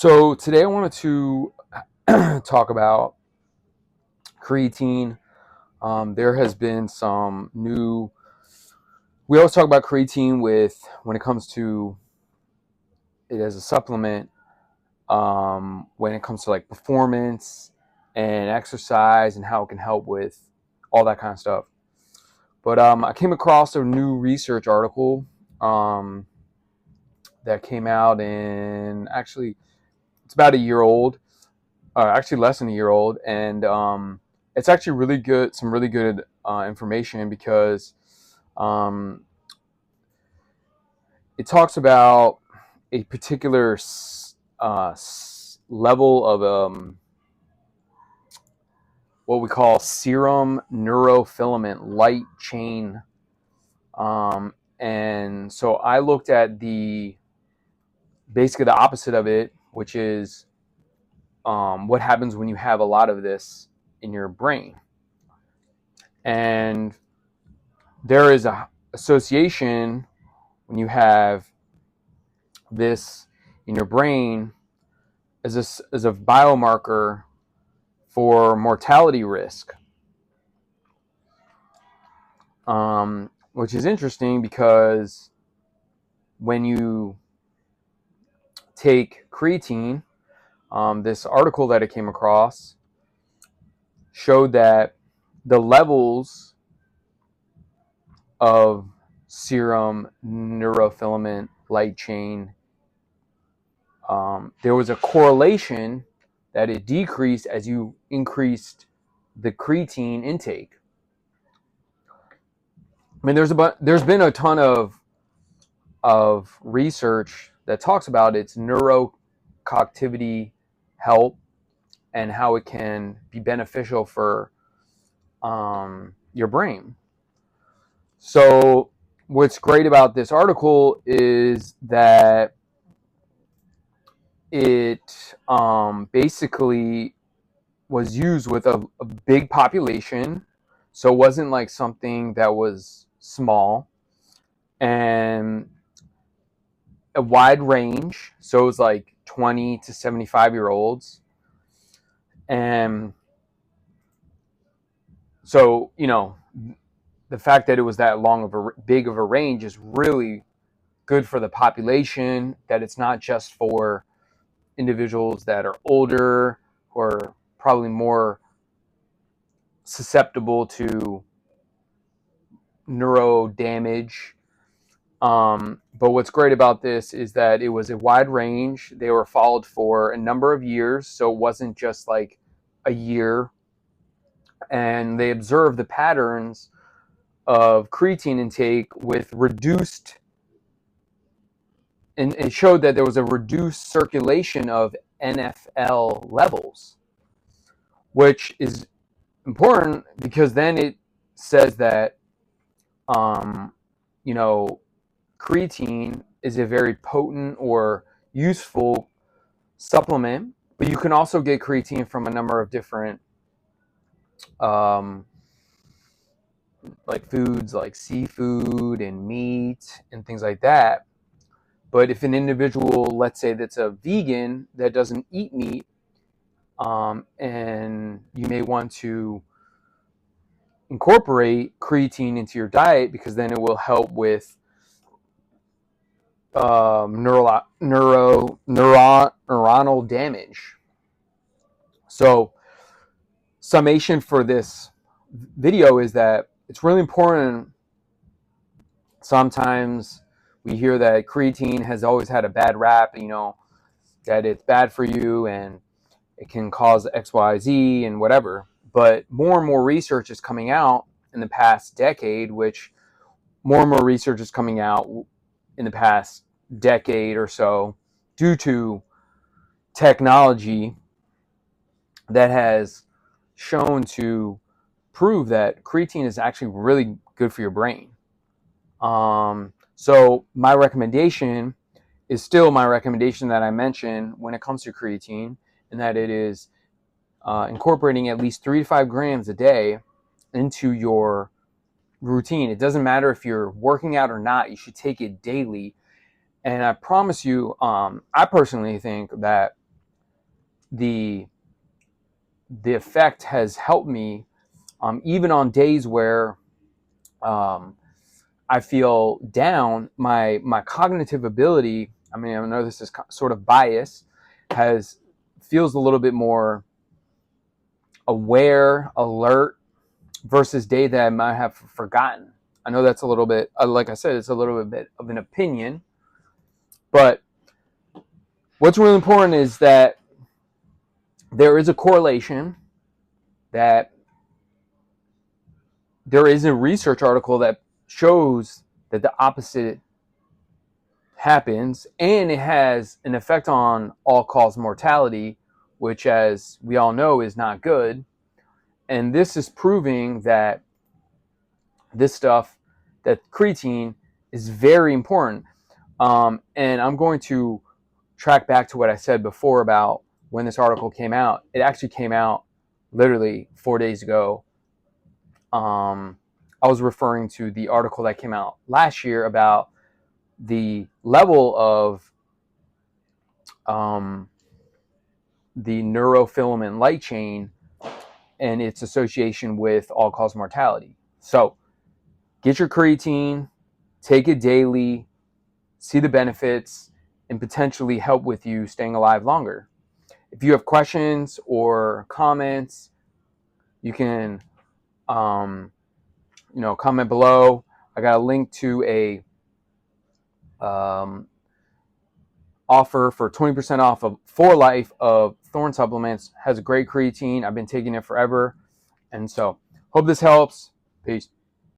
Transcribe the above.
So today I wanted to talk about creatine. There has been some new. We always talk about creatine with when it comes to it as a supplement. When it comes to like performance and exercise and how it can help with all that kind of stuff. But I came across a new research article um, that came out in actually it's about a year old. Actually less than a year old, and it's actually really good. Some really good information because um, it talks about a particular level of what we call serum neurofilament light chain, and so I looked at the basically the opposite of it, which is what happens when you have a lot of this in your brain. And there is a association when you have this in your brain as a biomarker for mortality risk, which is interesting because when you take creatine, this article that I came across showed that the levels of serum neurofilament light chain, there was a correlation that it decreased as you increased the creatine intake. I mean, there's been a ton of research that talks about its neurocognitivity help and how it can be beneficial for your brain. So what's great about this article is that it basically was used with a big population, so it wasn't like something that was small, and a wide range, so it was like 20 to 75-year-olds. And so the fact that it was that long of a big of a range is really good for the population, that it's not just for individuals that are older or probably more susceptible to neuro damage. But what's great about this is that it was a wide range. They were followed for a number of years, so it wasn't just like a year. And they observed the patterns of creatine intake with reduced, and it showed that there was a reduced circulation of NFL levels, which is important because then it says that um, you know creatine is a very potent or useful supplement, but you can also get creatine from a number of different um, like foods like seafood and meat and things like that. But if an individual, let's say that's a vegan that doesn't eat meat, and you may want to incorporate creatine into your diet because then it will help with neuronal damage. So, summation for this video is that it's really important. Sometimes we hear that creatine has always had a bad rap, that it's bad for you and it can cause XYZ and whatever. But more and more research is coming out in the past decade, which more and more research is coming out in the past decade or so due to technology that has shown to prove that creatine is actually really good for your brain. So my recommendation is still my recommendation that I mentioned when it comes to creatine, and that it is incorporating at least 3 to 5 grams a day into your routine. It doesn't matter if you're working out or not, you should take it daily. And I promise you, I personally think that the effect has helped me, even on days where I feel down. My cognitive ability, I mean, I know this is sort of biased, feels a little bit more aware, alert, versus day that I might have forgotten. I know that's a little bit, like I said, it's a little bit of an opinion, but what's really important is that there is a correlation, that there is a research article that shows that the opposite happens, and it has an effect on all-cause mortality, which, as we all know, is not good. And this is proving that this stuff, that creatine, is very important. And I'm going to track back to what I said before about when this article came out. It actually came out literally 4 days ago. I was referring to the article that came out last year about the level of the neurofilament light chain and its association with all-cause mortality. So get your creatine, take it daily, see the benefits, and potentially help with you staying alive longer. If you have questions or comments, you can comment below. I got a link to a offer for 20% off of for life of Thorne supplements. Has a great creatine. I've been taking it forever. And so hope this helps. Peace.